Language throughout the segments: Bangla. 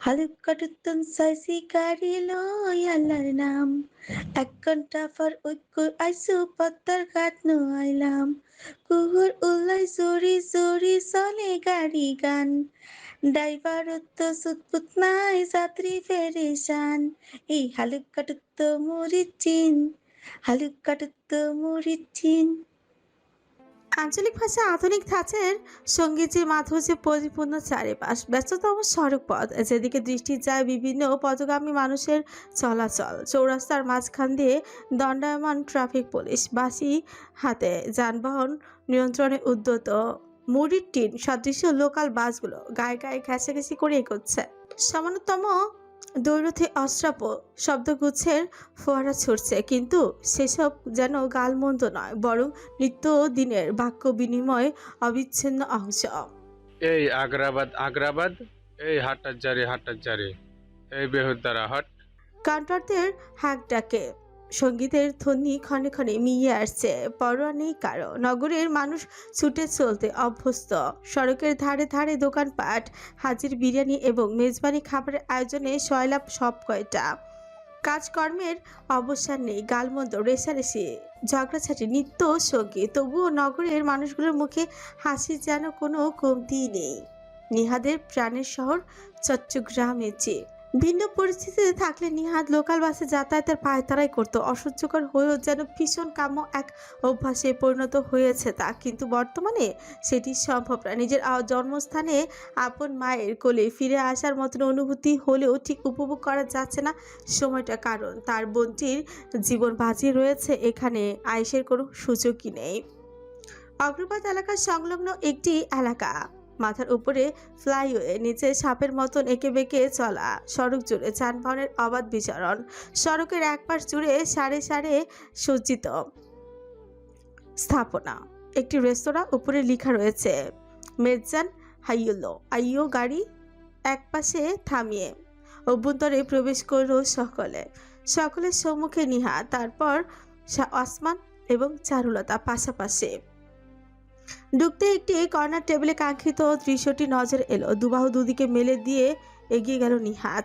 হালুকাটুতুন সাইসি গাড়ি লই আল্লাহর নাম। ১ ঘন্টা পর আইসু পদ্মার ঘাট নু আইলাম। কুহুর উল্লাই জুরি জুরি চলে গাড়ি গান। ড্রাইভারত্ব সুতপুত নাই যাত্রী পেরেশান। এই হালুকাটুত্ত মরিচিন, হালুকাটুত্ত মরিচিন। আঞ্চলিক ভাষা আধুনিক ধাঁচের সঙ্গীতের মাধুর্যে পরিপূর্ণ চারিপাশ ব্যস্ততম সড়ক পথ যেদিকে দৃষ্টি যায় বিভিন্ন পথগামী মানুষের চলাচল চৌরাস্তার মাঝখান দিয়ে দণ্ডায়মান ট্রাফিক পুলিশ বাঁশি হাতে যানবাহন নিয়ন্ত্রণে উদ্যত মুড়ির টিন সদৃশ্য লোকাল বাসগুলো গায়ে গায়ে ঘেঁষাঘেঁষি করে এগোচ্ছে সামান্যতম দৈরথে অশ্রাব্য শব্দগুচ্ছের ফোয়ারা ছুটছে কিন্তু সেসব যেন গালমন্দ নয় বরং নিত্যদিনের বাক্য বিনিময় অবিচ্ছিন্ন অংশ। এই আগ্রাবাদ আগ্রাবাদ, এই হাট্টার জারে, এই বেহুদ্দারা হট। কাউন্টারদের হাঁক ডাকে সঙ্গীতের ধ্বনি ক্ষণে ক্ষণে মিলিয়ে আসছে পরোয়া নেই কারো নগরের মানুষ ছুটে চলতে অভ্যস্ত সড়কের ধারে ধারে দোকানপাট হাজির বিরিয়ানি এবং মেজবানি খাবারের আয়োজনে সয়লাভ সব কয়টা কাজকর্মের অবসান নেই গালমন্দ রেশারেশি ঝগড়াঝাটি নিত্য সঙ্গী তবুও নগরের মানুষগুলোর মুখে হাসি যেন কোনো কমতিই নেই নিহাদের প্রাণের শহর চট্টগ্রামের চেয়ে ভিন্ন পরিস্থিতিতে থাকলে নিহাদ লোকাল বাসে যাতায়াতের পায়তারাই করতো অসহ্যকর হয়েও যেন ভীষণ কাম্য এক অভ্যাসে পরিণত হয়েছে তা কিন্তু বর্তমানে সেটি সম্ভব না নিজের জন্মস্থানে আপন মায়ের কোলে ফিরে আসার মতন অনুভূতি হলেও ঠিক উপভোগ করা যাচ্ছে না সময়টা কারণ তার বোনটির জীবন বাজি রয়েছে এখানে আয়েশের কোনো সুযোগই নেই অগ্রপাত এলাকার সংলগ্ন একটি এলাকা মাথার উপরে ফ্লাইওয়ে নিচে সাপের মতন এঁকে বেঁকে চলা সড়ক জুড়ে যানবাহনের অবাধ বিচরণ সড়কের এক পাশ জুড়ে সারে সারে সজ্জিত স্থাপনা একটি রেস্তোরাঁ উপরে লেখা রয়েছে মেজান হাইয়ুলো আইয়ো গাড়ি এক পাশে থামিয়ে অভ্যন্তরে প্রবেশ করল সকলের সম্মুখে নিহা তারপর আসমান এবং চারুলতা পাশাপাশি ঢুকতে একটি কর্নার টেবিলে কাঙ্ক্ষিত দৃশ্যটি নজর এলো দুবাহু দুদিকে মেলে দিয়ে এগিয়ে গেল নিহাত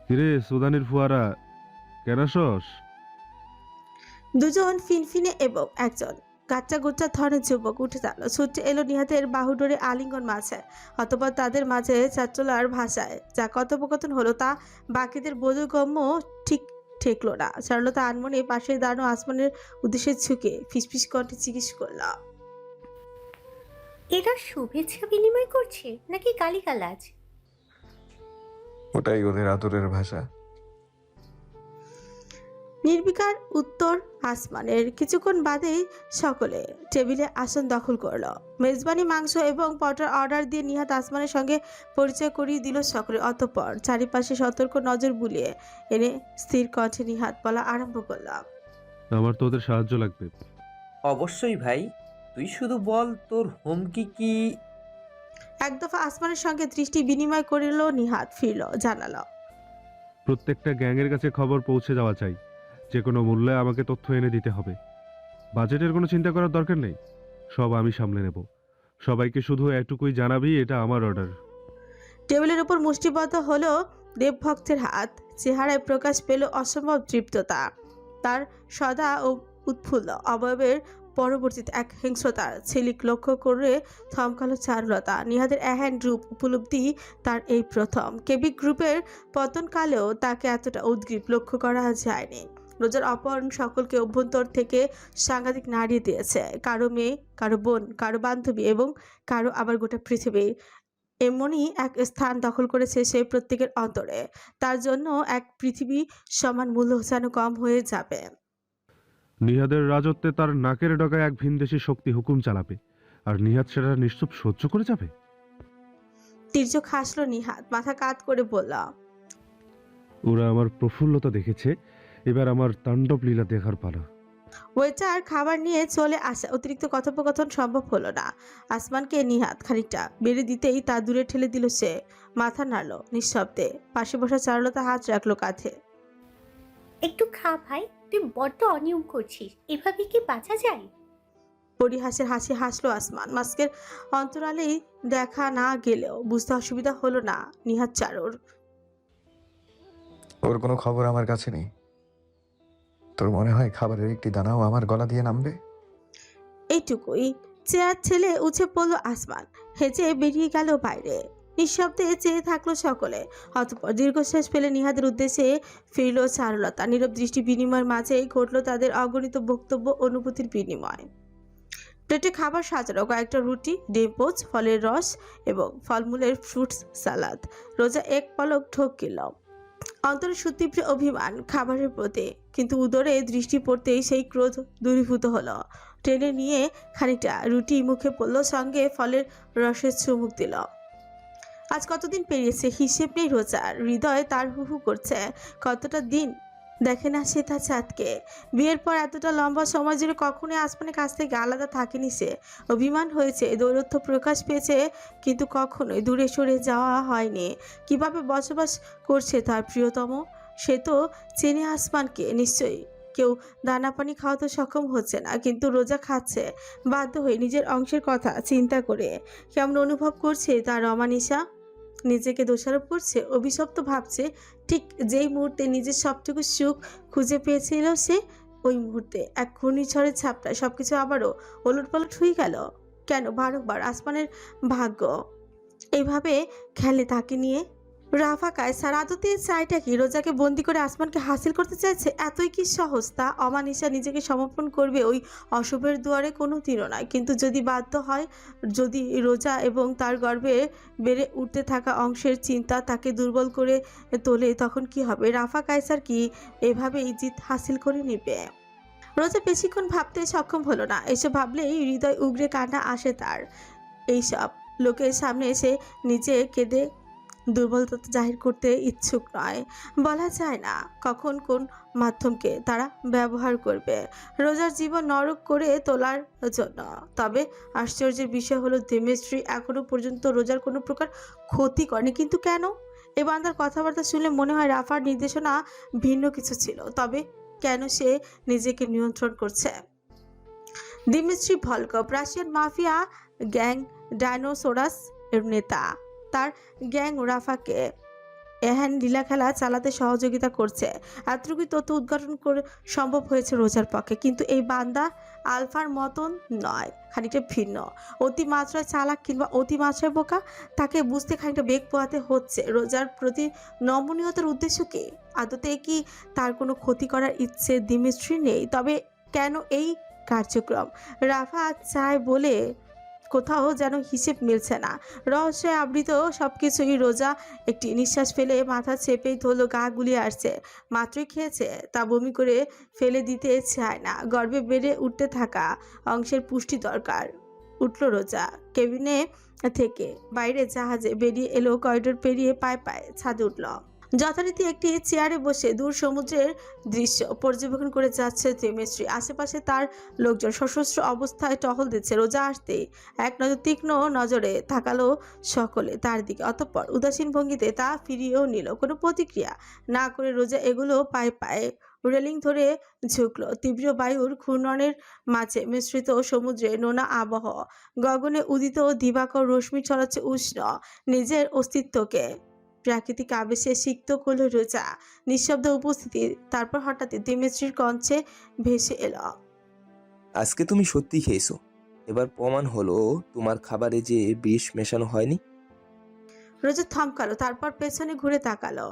কিরে সুদানির ফুয়ারা কেনাসস দুজন ফিনফিনে এবং একজন গাচ্চা গুচ্চা ধরনের যুবক উঠে দাঁড়ালো ছুটে এলো নিহাতের বাহু ডোরে আলিঙ্গন মাঝে অতঃপর তাদের মাঝে চাচলার ভাষায় যা কথোপকথন হলো তা বাকিদের বোধগম্য ঠিক ঠেকলো না চারুলতা আনমনে পাশে দাঁড়ানো আসমানের উদ্দেশ্যে ঝুঁকে ফিসফিস কণ্ঠে জিজ্ঞেস করলাম এরা শুভেচ্ছা বিনিময় করছে নাকি গালিগালাজ? ওটাই ওদের আদরের ভাষা। নির্বিকার উত্তর আসমানের কিছুক্ষণ বাদেই সকলে টেবিলে আসন দখল করলো মেজবানি মাংস এবং পটার অর্ডার দিয়ে নিহাত আসমানের সঙ্গে পরিচয় করিয়ে দিল সকলে অতঃপর চারিপাশে সতর্ক নজর বুলিয়ে এনে স্থির কণ্ঠে নিহাত বলা আরম্ভ করলাম আমার তো ওদের সাহায্য লাগবে। অবশ্যই ভাই, তুই শুধু বল তোর হুমকি কি। এক দফা আসমানের সঙ্গে দৃষ্টি বিনিময় করিল নিহাত ফিরল জানালো প্রত্যেকটা গ্যাংয়ের কাছে খবর পৌঁছে যাওয়া চাই যে কোনো মূল্যে আমাকে তথ্য এনে দিতে হবে বাজেটের কোনো চিন্তা করার দরকার নেই সব আমি সামলে নেব সবাইকে শুধু এটুকুই জানাবি এটা আমার অর্ডার টেবিলের উপর মুষ্টিবদ্ধ হলো দেবভক্তের হাত চেহারায় প্রকাশ পেল অসম্ভব তৃপ্ততা তার সদা ও উৎফুল্ল অবয়বের পরবর্তীতে এক হিংস্রতার ছিলিক লক্ষ্য করে থমকালো চারুলতা নিহাদের এহেন রূপ উপলব্ধি তার এই প্রথম কেবিক গ্রুপের পতনকালেও তাকে এতটা উদ্গ্রীব লক্ষ্য করা যায়নি রোজার অপহরণ সকলকে অভ্যন্তর থেকে সাংঘাতিক নাড়িয়ে দিয়েছে কারো মেয়ে কারো বোন কারো বান্ধবী এবং কারো আবার গোটা পৃথিবী এমনই এক স্থান দখল করেছে সে প্রত্যেকের অন্তরে তার জন্য এক পৃথিবী সমান মূল্য যেন কম হয়ে যাবে নিহাদের রাজত্বে তার নাকের ডগায় এক ভিনদেশী শক্তি হুকুম চালাবে আর নিহাদ সেটা নিশ্চুপ সহ্য করে যাবে তির্যক হাসলো নিহাত মাথা কাত করে বলল ওরা আমার প্রফুল্লতা দেখেছে এবার আমার তাণ্ডব লীলা দেখার পালা ওয়েটার খাবার নিয়ে চলে আসা অতিরিক্ত কথোপকথন সম্ভব হলো না আসমানকে নিহাত খানিকটা বেড়ে দিতেই তা দূরে ঠেলে দিল সে মাথা নাড়ল নিঃশব্দে পাশে বসা চারুলতা হাত রাখলো কাঁধে একটু খা ভাই, তুই বড্ড অনিয়ম করছিস, এভাবে কি বাঁচা যায়? পরিহাসের হাসি হাসলো আসমান। মাস্কের অন্তরালেই দেখা না গেলেও বুঝতে অসুবিধা হলো না নিহাত চারুর। ওর কোনো খবর আমার কাছে নেই। তোর মনে হয় খাবারের একটি দানাও আমার গলা দিয়ে নামবে? এইটুকুই। চেয়ার ছেলে উঠে পড়লো আসমান, হেঁচে বেরিয়ে গেল বাইরে। নিঃশব্দে চেয়ে থাকলো সকলে। অতঃপর দীর্ঘশ্বাস ফেলে নিহাদের উদ্দেশ্যে ফিরল চারুলতা। নীরব দৃষ্টি বিনিময়ের মাঝে ঘটল তাদের অগণিত বক্তব্য, অনুভূতির বিনিময়। প্লেটে খাবার সাজানো, কয়েকটা রুটি, ডিম পোচ, ফলের রস এবং ফলমূলের ফ্রুটস সালাদ। রোজা এক পলক ঠকিল। অন্তরে সুতীব্র অভিমান খাবারের প্রতি, কিন্তু উদরে দৃষ্টি পড়তেই সেই ক্রোধ দূরীভূত হলো। টেনে নিয়ে খানিকটা রুটি মুখে পড়ল, সঙ্গে ফলের রসের চুমুক দিল। আজ কতদিন পেরিয়েছে হিসেব নেই রোজার। হৃদয় তার হু হু করছে। কতটা দিন দেখে না সে তার চাঁদকে। বিয়ের পর এতটা লম্বা সময় জুড়ে কখনোই আসমানের কাছ থেকে আলাদা থাকেনি সে। অভিমান হয়েছে, দৌরত্ব প্রকাশ পেয়েছে, কিন্তু কখনোই দূরে সরে যাওয়া হয়নি। কিভাবে বসবাস করছে তার প্রিয়তম, সে তো চেনে আসমানকে। নিশ্চয়ই কেউ দানা পানি খাওয়াতে সক্ষম হচ্ছে না, কিন্তু রোজা খাচ্ছে বাধ্য হয়ে, নিজের অংশের কথা চিন্তা করে। কেমন অনুভব করছে তার অমানিসা, নিজেকে দোষারোপ করছে, অভিশপ্ত ভাবছে। ঠিক যেই মুহূর্তে নিজের সবটুকু সুখ খুঁজে পেয়েছিল সে, ওই মুহূর্তে এক ঘূর্ণিঝড়ের ছাপটায় সবকিছু আবারও ওলটপালট হয়ে গেল। কেন বারংবার আসমানের ভাগ্য এইভাবে খেলে তাকে নিয়ে? রাফা কায়সার আদতে চাইটা কি? রোজাকে বন্দি করে আসমানকে হাসিল করতে চাইছে? এতই কি সহজ তা? অমানিসা নিজেকে সমর্পণ করবে ওই অশুভের দুয়ারে? কোনো তীরও নয়। কিন্তু যদি বাধ্য হয়, যদি রোজা এবং তার গর্ভে বেড়ে উঠতে থাকা অংশের চিন্তা তাকে দুর্বল করে তোলে, তখন কি হবে? রাফা কায়সার কি এভাবেই জিত হাসিল করে নেবে? রোজা বেশিক্ষণ ভাবতে সক্ষম হলো না। এসব ভাবলেই হৃদয় উগরে কান্না আসে তার। এইসব লোকের সামনে এসে নিজে কেঁদে দুর্বলতা জাহির করতে ইচ্ছুক নয়। বলা যায় না কখন কোন মাধ্যমকে তারা ব্যবহার করবে রোজার জীবন নরক করে তোলার জন্য। তবে আশ্চর্যের বিষয় হলো, দেমেশ্রী এখনো পর্যন্ত রোজার কোনো প্রকার ক্ষতি করেনি। কিন্তু কেন? এ বান্দার কথাবার্তা শুনলে মনে হয় রাফার নির্দেশনা ভিন্ন কিছু ছিল। তবে কেন সে নিজেকে নিয়ন্ত্রণ করছে? Dmitri Volkov Russian mafia gang Dinosaurus এর নেতা। তার গ্যাং রাফাকে এহেন লীলা খেলা চালাতে সহযোগিতা করছে। এতটুকুই তথ্য উদ্ঘাটন করে সম্ভব হয়েছে রোজার পক্ষে। কিন্তু এই বান্দা আলফার মতন নয়, খানিকটা ভিন্ন। অতিমাত্রায় চালাক কিংবা অতিমাত্রায় বোকা, তাকে বুঝতে খানিকটা বেগ পোহাতে হচ্ছে। রোজার প্রতি নমনীয়তার উদ্দেশ্য কি? আদতে কি তার কোনো ক্ষতি করার ইচ্ছে দিমিত্রি নেই? তবে কেন এই কার্যক্রম? রাফা চায় বলে কোথাও যেন হিসেব মিলছে না। রহস্যে আবৃত সবকিছুই। রোজা একটি নিঃশ্বাস ফেলে মাথা চেপেই ধরলো, গা গুলিয়ে আসছে। মাত্রই খেয়েছে, তা বমি করে ফেলে দিতে চায় না। গর্ভে বেড়ে উঠতে থাকা অংশের পুষ্টি দরকার। উঠল রোজা, কেবিনে থেকে বাইরে জাহাজে বেরিয়ে এলো, করিডোর পেরিয়ে পায়ে পায়ে ছাদে উঠল। যথারীতি একটি চেয়ারে বসে দূর সমুদ্রের দৃশ্য পর্যবেক্ষণ করে যাচ্ছে দেমেশ্রী। আশেপাশে তার লোকজন সশস্ত্র অবস্থায় টহল দিচ্ছে। রোজা আসতেই এক নজর তীক্ষ্ণ নজরে তাকালো সকলে তার দিকে। অতঃপর উদাসীন ভঙ্গিতে তা ফিরিয়েও নিল। কোনো প্রতিক্রিয়া না করে রোজা এগুলো পায়ে পায়ে রেলিং ধরে ঝুঁকলো। তীব্র বায়ুর ঘূর্ণনের মাঝে মিশ্রিত সমুদ্রের নোনা আবহ, গগনে উদিত দিবাকর রশ্মি ছড়াচ্ছে উষ্ণ নিজের অস্তিত্বকে। প্রাকৃতিক আবেশে সিক্ত করলো রোজা। নিঃশব্দ উপস্থিতি। তারপর হঠাৎ দিমিত্রির কণ্ঠে ভেসে এলো, আজকে তুমি সত্যি খেয়েছো। এবার প্রমাণ হলো তোমার খাবারে যে বিষ মেশানো হয়নি। রোজা থমকালো, তারপর পেছনে ঘুরে তাকালো।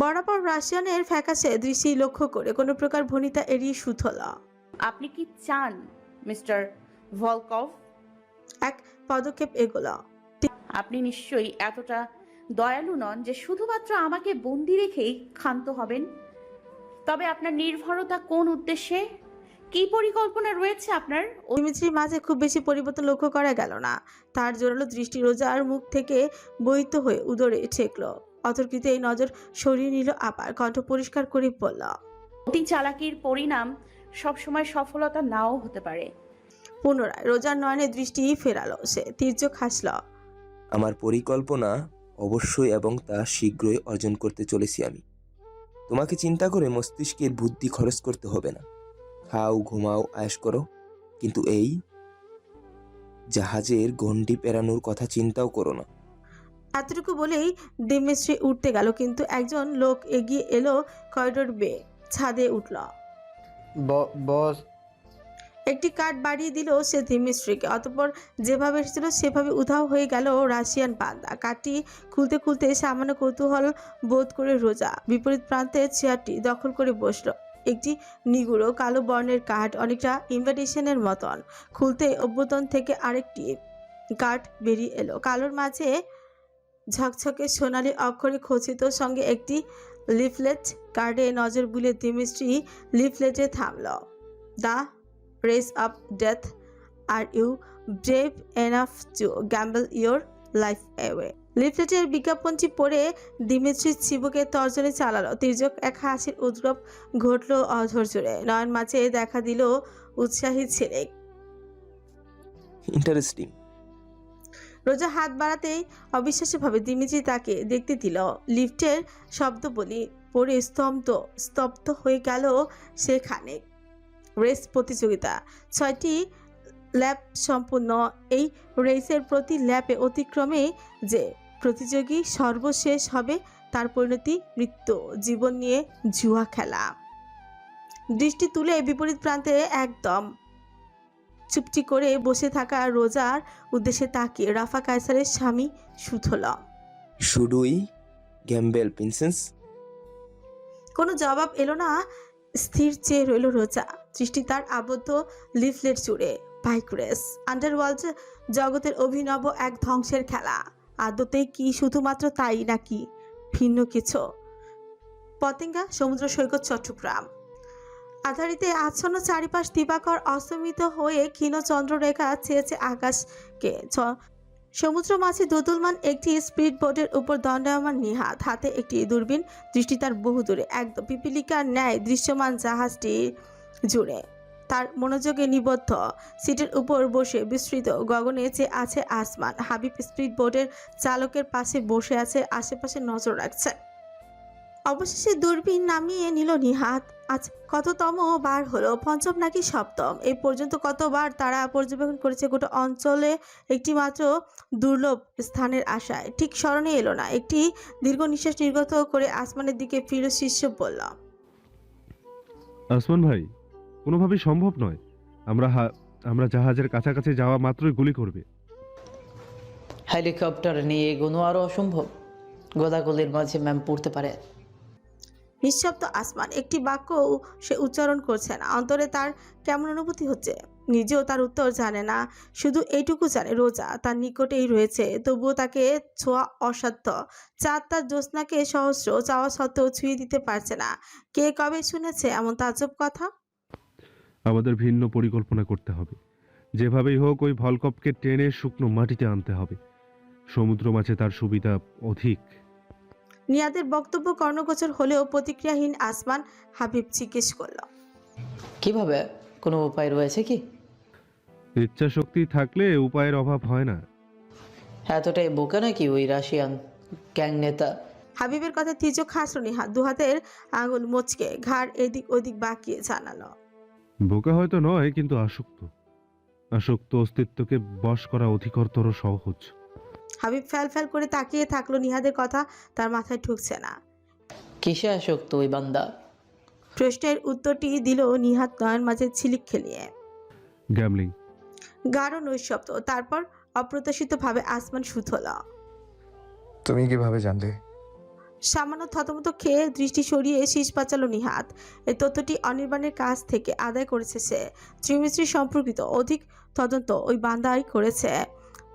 বরাবর রাশিয়ানের ফ্যাকাশে দৃষ্টি লক্ষ্য করে কোনো প্রকার ভনিতা এড়িয়ে শুথল। আপনি কি চান মিস্টার ভলকভ? এক পদক্ষেপ এগোলো। আপনি নিশ্চয়ই এতটা দয়ালু নন যে শুধুমাত্র আমাকে বন্দি রেখেই ক্ষান্ত হবেন। তবে আপনার নির্ভরতা কোন উদ্দেশ্যে? কি পরিকল্পনা রয়েছে আপনার? দিমিত্রির মাঝে খুব বেশি পরিবর্তন লক্ষ্য করা গেল না। তার জোরালো দৃষ্টি রোজার মুখ থেকে বহিত হয়ে উদরে ঠেকলো। অতর্কিত এই নজর সরিয়ে নিল। আবার কণ্ঠ পরিষ্কার করে বলল, অতি চালাকির পরিণাম সবসময় সফলতা নাও হতে পারে। পুনরায় রোজার নয়নে দৃষ্টি ফেরালো সে। তির্যক হাসল। আমার পরিকল্পনা অবশ্যই, এবং তা শীঘ্রই অর্জন করতে চলেছি আমি। তোমাকে চিন্তা করে মস্তিষ্কের বুদ্ধি খরচ করতে হবে না। খাও, ঘুমাও, আয়েশ করো, কিন্তু এই জাহাজের গণ্ডি পেরানোর কথা চিন্তাও করো না। এতটুকু বলেই দিমিত্রি উঠতে গেল, কিন্তু একজন লোক এগিয়ে এলো করিডোর বেয়ে ছাদে উঠল। বস, একটি কাঠ বাড়িয়ে দিল সে দিমিত্রিকে। অতঃপর যেভাবে এসেছিল সেভাবে উধাও হয়ে গেল রাশিয়ান বান্দা। কাঠটি খুলতে খুলতে সামান্য কৌতূহল বোধ করে রোজা বিপরীত প্রান্তে চেয়ারটি দখল করে বসলো। একটি নিগুড়ো কালো বর্ণের কাঠ, অনেকটা ইনভিটেশনের মতন। খুলতে অভ্যন্তর থেকে আরেকটি কাঠ বেরিয়ে এলো। কালোর মাঝে ঝকঝকে সোনালি অক্ষরে খচিত, সঙ্গে একটি লিফলেট। কার্ডে নজর বুলিয়ে দিমিত্রি লিফলেটে থামল। The race of death, are you brave enough to gamble your life away. লিফলেটের বিজ্ঞাপনটি পড়ে দিমিত্রি চিবুকে তর্জনী চালালো। তির্যক এক হাসির উদ্রব ঘটল অধর জুড়ে। নয়ন মাঝে দেখা দিল উৎসাহী ছেলে। ইন্টারেস্টিং। রোজা হাত বাড়াতেই অবিশ্বাস্যভাবে দিমিত্রি তাকে দেখতে দিল। লিফটের শব্দ বলি পড়ে স্তব্ধ হয়ে গেল সেখানে। রেস প্রতিযোগিতা, 6টি ল্যাপ সম্পূর্ণ। এই রেসের প্রতি ল্যাপে অতিক্রমে যে প্রতিযোগী সর্বশেষ হবে তার পরিণতি মৃত্যু। জীবন নিয়ে জুয়া খেলা। দৃষ্টি তুলে বিপরীত প্রান্তে একদম চুপটি করে বসে থাকা রোজার উদ্দেশ্যে তাকিয়ে রাফা কায়সারের স্বামী Suthol. Should we Gambel princess? কোনো জবাব এলো না। স্থির চেয়ে রইল রোজা, দৃষ্টি তার আবদ্ধ লিফলেট জুড়ে। বাইক রেস, আন্ডারওয়ার্ল্ড জগতের অভিনব এক ধ্বংসের খেলা। আদতেই কি শুধুমাত্র তাই নাকি ভিন্ন কিছু? পতেঙ্গা সমুদ্র সৈকত, চট্টগ্রাম। আধারিতে আচ্ছন্ন চারিপাশ দিবাকর অস্তমিত হয়ে ক্ষীণ চন্দ্ররেখা ছেয়েছে আকাশকে। সমুদ্র মাঝে দোদুলমান একটি স্পিড বোটের উপর দণ্ডায়মান নিহাত, হাতে একটি দূরবীন। দৃষ্টি তার বহু দূরে, একদম পিপিলিকার ন্যায় দৃশ্যমান জাহাজটি জুড়ে। তার মনোযোগে নিবদ্ধ। সিটের উপর বসে বিস্তৃত গগনে চেয়ে আছে আসমান। হাবিব স্পিড বোটের চালকের পাশে বসে আছে, আশেপাশে নজর রাখছে। অবশেষে দূরবীন নামিয়ে নিল নিহাত। আজ কততম বার হলো? পঞ্চম নাকি সপ্তম? এই পর্যন্ত কতবার তারা পর্যবেক্ষণ করেছে গোটা অঞ্চলে একটি মাত্র দুর্লভ স্থানের আশায়। ঠিক স্মরণে এলো না। একটি দীর্ঘ নিঃশ্বাস নির্গত করে আসমানের দিকে ফিরল শিষ্য বলল, আসমান ভাই, কোনোভাবেই সম্ভব নয়। আমরা জাহাজের কাছাকাছি যাওয়া মাত্রই গুলি করবে। হেলিকপ্টার নিয়ে এগোনো আরও অসম্ভব। গোদাগুলির মাঝে ম্যাম পড়তে পারে। নিঃশব্দ আসমান। একটি বাক্য সে উচ্চারণ করছে না। অন্তরে তার কেমন অনুভূতি হচ্ছে নিজেও তার উত্তর জানে না। শুধু এইটুকু জানে রোজা তার নিকটেই রয়েছে, তবুও তাকে ছোঁয়া অসাধ্য। চাঁদ তার জ্যোৎস্নাকে সহস্র চাওয়া সত্ত্বেও ছুঁয়ে দিতে পারছে না। কে কবে শুনেছে এমন তাজ্জব কথা? আমাদের ভিন্ন পরিকল্পনা করতে হবে। যেভাবেই হোক ওই ভলকপকে টেনে শুকনো মাটিতে আনতে হবে। সমুদ্র মাছে তার সুবিধা অধিক। নিয়াদের বক্তব্য কর্ণগোচর হলেও প্রতিক্রিয়াহীন আসমান। হাবিব জিজ্ঞেস করল, কিভাবে? কোনো উপায় রয়েছে কি? ইচ্ছা শক্তি থাকলে উপায়ের অভাব হয় না। এতটাই বোকা নাকি ওই রাশিয়ান গ্যাং নেতা? হাবিবের কথা তির্যক হাসল নিহাত। দুহাতের আঙুল মোচকে ঘাড় এদিক ওদিক বাঁকিয়ে জানালো, বোকা হয়তো নয়, কিন্তু আসক্ত অস্তিত্বকে বশ করা অধিকতর সহজ। হাবিব ফ্যাল ফ্যাল করে তাকিয়ে থাকলো। নিহাদের কথা তার মাথায় ঢুকছে না। কিসে আসক্ত ওই বান্দা? প্রশ্নের উত্তরটি দিল নিহাত নয়ন মাঝে ছিলিক খেলিয়ে। গ্যামলিং। গাঢ় নৈশব্দ, তারপর অপ্রত্যাশিতভাবে আসমান সুথল। তুমি কিভাবে জানলে? সামান্য থতমত খেয়ে দৃষ্টি সরিয়ে শীষ পাচালো নিহাত। এই তথ্যটি অনির্বাণের কাছ থেকে আদায় করেছে সে। ত্রিমিশ্রী সম্পর্কিত অধিক তদন্ত ওই বান্দাই করেছে,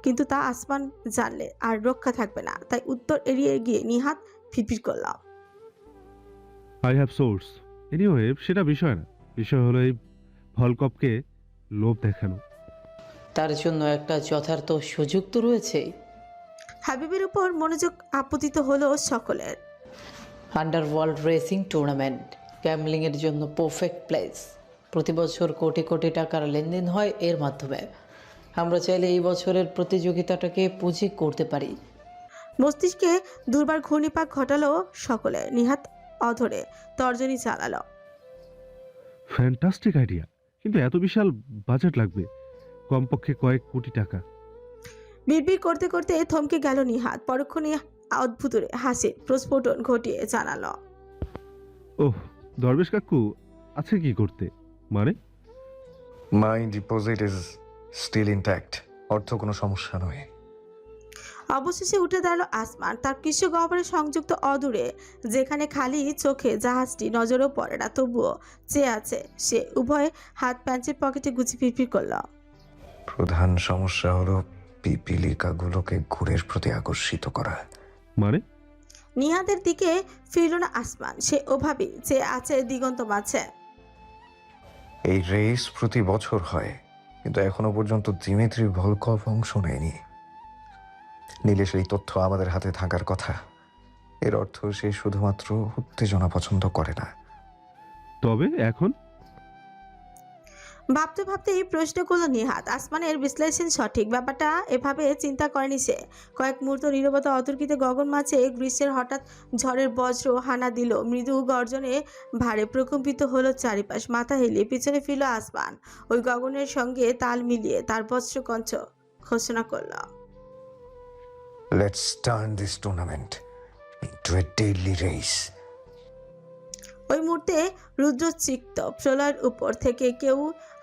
কিন্তু তা আসমান জানলে আর রক্ষা থাকবে না। তাই উত্তর এড়িয়ে গিয়ে নিহাত ফিটফিট করলাম, আই হ্যাভ সোর্স। এনিওয়ে, সেটা বিষয় না। বিষয় হলো এই ভলকপকে লোভ দেখানো। তার জন্য একটা যথার্থ সুযোগ তো রয়েছেই। হাবিবের উপর মনোযোগ আপতিত হলো সকলের। আন্ডারওয়ার্ল্ড রেসিং টুর্নামেন্ট গ্যামলিংয়ের জন্য পারফেক্ট প্লেস। প্রতি বছর কোটি কোটি টাকার লেনদেন হয় এর মাধ্যমে। আমরা চাইলে এই বছরের প্রতিযোগিতাটাকে পুঁজি করতে পারি। মস্তিষ্কে দুর্বার ঘূর্ণিপাক ঘটালো সকলে। নিহাত অধরে তর্জনী চালালো, ফ্যান্টাস্টিক আইডিয়া, কিন্তু এত বিশাল বাজেট লাগবে। কমপক্ষে কয়েক কোটি টাকা। বিড়বিড় করতে করতে থমকে গেল নিহাত। পরক্ষণে অদ্ভুতরে হাসির প্রস্ফুটন ঘটিয়ে জানালো, ওহ, দরবেশ কাকু আছে কি করতে? মানে? মাই ডিপোজিট ইজ স্টিল ইনট্যাক্ট। অর্থ কোনো সমস্যা নয়। অবশেষে উঠে দাঁড়ালো আসমান। তার কৃষ্ণ গহ্বরে সংযুক্ত অদূরে, যেখানে খালি চোখে জাহাজটি নজরেও পড়ে না, তবুও চেয়ে আছে সে। উভয় হাত প্যান্টের পকেটে গুছি ফিরফির করল। প্রধান সমস্যা হলো পিপিলিকাগুলোকে ঘুরের প্রতি আকর্ষিত করা। মানে? নিহাতের দিকে ফিরল না আসমান। সে ওভাবেই চেয়ে আছে দিগন্ত মাঝে। এই রেস প্রতি বছর হয়, কিন্তু এখনো পর্যন্ত দিমিত্রি ভলকভ অংশ নেয়নি। নীলেশ এই তথ্য আমাদের হাতে থাকার কথা। এর অর্থ সে শুধুমাত্র উত্তেজনা পছন্দ করে না। তবে এখন? ভাবতে ভাবতেই প্রশ্ন করলো নিহাত। আসমানের বিশ্লেষণ সঠিক। ব্যাপারটা এভাবে চিন্তা করেনি সে। কয়েক মুহূর্ত নীরবতা অতর্কিত গগন মাঝে গ্রীষ্মের হঠাৎ ঝড়ের বজ্র হানা দিল। মৃদু গর্জনে ভারে প্রকম্পিত হলো চারিপাশ। মাথা হেলিয়ে পিছনে ফিরল আসমান। ওই গগনের সঙ্গে তাল মিলিয়ে তার বজ্র কণ্ঠ ঘোষণা করল, let's turn this tournament into a daily race. ওই মুহূর্তে রুদ্রচিত্ত প্রলয়ের উপর থেকে কেউ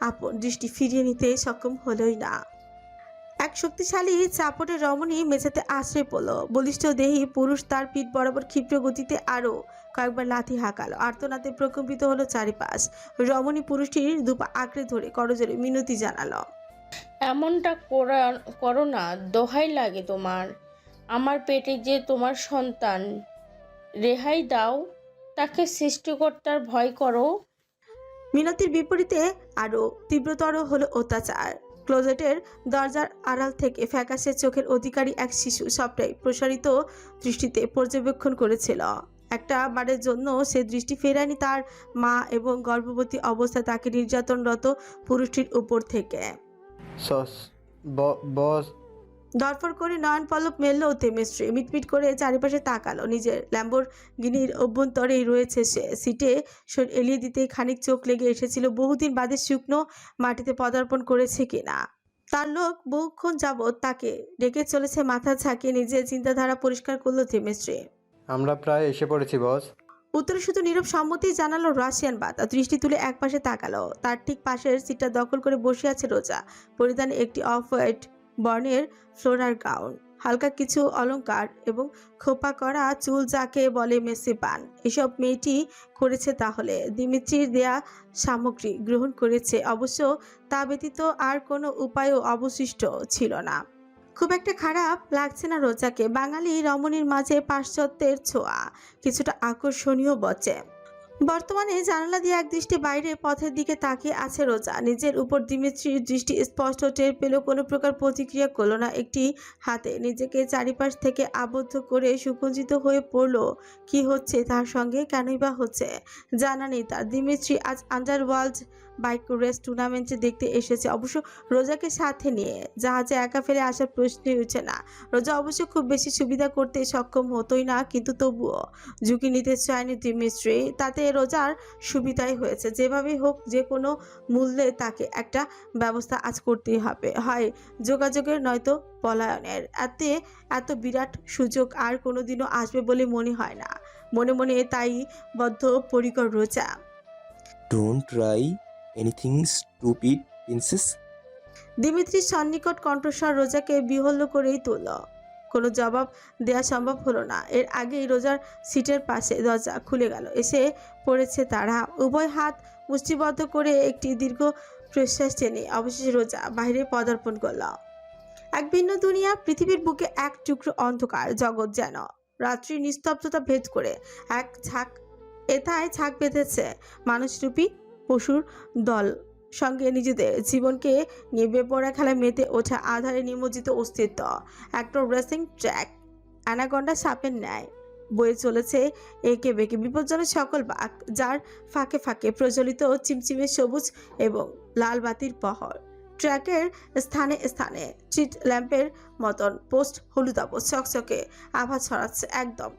আপন দৃষ্টি ফিরিয়ে নিতে সক্ষম হলোই না। এক শক্তিশালী চাপটে রমণী মেঝেতে আশ্রয় পড়ল। বলিষ্ঠ দেহী পুরুষ তার পিঠ বরাবর ক্ষিপ্র গতিতে আরো কয়েকবার লাথি হাঁকালো। আর্তনাদে প্রকম্পিত হলো চারিপাশ। রমণী পুরুষটির দুপা আঁকড়ে ধরে করজোরে মিনতি জানালো, এমনটা করো না, দোহাই লাগে তোমার। আমার পেটে যে তোমার সন্তান, রেহাই দাও তাকে। সৃষ্টিকর্তার ভয় করো। মিনতির বিপরীতে আরো তীব্রতর হলো অত্যাচার। ক্লোজেটের দরজার আড়াল থেকে ফ্যাকাশে চোখের অধিকারী এক শিশু সবটাই প্রসারিত দৃষ্টিতে পর্যবেক্ষণ করেছিল। একটা বারের জন্য সে দৃষ্টি ফেরায়নি তার মা এবং গর্ভবতী অবস্থায় তাকে নির্যাতনরত পুরুষটির উপর থেকে। বস, দরফর করে নয়ন পল্লব মেলল তেমিস্ট্রি। মিটমিট করে চারিপাশে তাকালো। নিজের ল্যাম্বোরগিনির অভ্যন্তরেই রয়েছে সে। সিটে শরীর এলিয়ে দিতে খানিক চোখ লেগে এসেছিল বহুদিন বাদে শুকনো মাটিতে পদার্পণ করেছে কিনা। তার লোক বহুক্ষণ যাবৎ তাকে ডেকে চলেছে। মাথা ঝাঁকিয়ে নিজের চিন্তাধারা পরিষ্কার করলো তেমিস্ট্রি। আমরা প্রায় এসে পড়েছি বস। উত্তরে শুধু নীরব সম্মতি জানালো রাশিয়ান বাতা। দৃষ্টি তুলে এক পাশে তাকালো। তার ঠিক পাশের সিটটা দখল করে বসে আছে রোজা। পরিধানে একটি অফ হোয়াইট বর্ণের ফ্লোরার গাউন, হালকা কিছু অলংকার এবং খোপা করা চুল, যাকে বলে মেসি পান। এসব মেয়েটি করেছে তাহলে দিমিত্রির দেয়া সামগ্রী গ্রহণ করেছে। অবশ্য তা ব্যতীত আর কোনো উপায়ও অবশিষ্ট ছিল না। খুব একটা খারাপ লাগছে না রোজাকে। বাঙালি রমণীর মাঝে পাশ্চাত্যের ছোঁয়া কিছুটা আকর্ষণীয় বটে। বর্তমানে জানালা দিয়ে এক দৃষ্টি বাইরের পথের দিকে তাকিয়ে আছে রোজা। নিজের উপর দিমিত্রির দৃষ্টি স্পষ্ট টের পেল। কোনো প্রকার প্রতিক্রিয়া করল না। একটি হাতে নিজেকে চারিপাশ থেকে আবদ্ধ করে সুকুঞ্চিত হয়ে পড়ল। কি হচ্ছে তার সঙ্গে, কেনই বা হচ্ছে জানা নেই তার। দিমিত্রি আজ আন্ডারওয়ার্ল্ড বাইক রেস টুর্নামেন্টে দেখতে এসেছে, অবশ্য রোজাকে সাথে নিয়ে। জাহাজে একা ফেলে আসার প্রশ্নই উঠছে না। রোজা অবশ্য খুব বেশি সুবিধা করতে সক্ষম হতোই না, কিন্তু তবুও ঝুঁকি নিতে চায়নি দিমিত্রি। তাতে রোজার সুবিধাই হয়েছে। যেভাবেই হোক, যে কোনো মূল্যে তাকে একটা ব্যবস্থা আজ করতেই হবে, হয় যোগাযোগের নয়তো পলায়নের। এত বিরাট সুযোগ আর কোনোদিনও আসবে বলে মনে হয় না। মনে মনে তাই বদ্ধ পরিকর Rosa. Don't try anything stupid princess. দিমিত্রির সন্নিকট কণ্ঠস্বর রোজাকে বিহ্বল করেই তুলল। কোনো জবাব দেওয়া সম্ভব হলো না। এর আগেই রোজার সিটের পাশে দরজা খুলে গেল। এসে পড়েছে তারা। উভয় হাত মুষ্টিবদ্ধ করে একটি দীর্ঘ প্রশ্বাস টেনে অবশেষে রোজা বাইরে পদার্পণ করল। এক ভিন্ন দুনিয়া, পৃথিবীর বুকে এক টুকরো অন্ধকার জগৎ, যেন রাত্রির নিস্তব্ধতা ভেদ করে এক এথায় ছাক বেঁধেছে মানুষরূপী পশুর দল সঙ্গে নিজেদের জীবনকে নিয়ে বেপরা খেলায় মেতে ওঠা আধারে নিমজ্জিত অস্তিত্ব। একটা রেসিং ট্র্যাক অ্যানাকন্ডা সাপের ন্যায় বয়ে চলেছে এঁকে বেঁকে বিপজ্জনক সকল বাঁক, যার ফাঁকে ফাঁকে প্রজ্বলিত চিমচিমে সবুজ এবং লাল বাতির পহর। ট্র্যাকের স্থানে স্থানে স্ট্রিট ল্যাম্পের মতন পোস্ট হলুদাব চকচকে আভা ছড়াচ্ছে একদম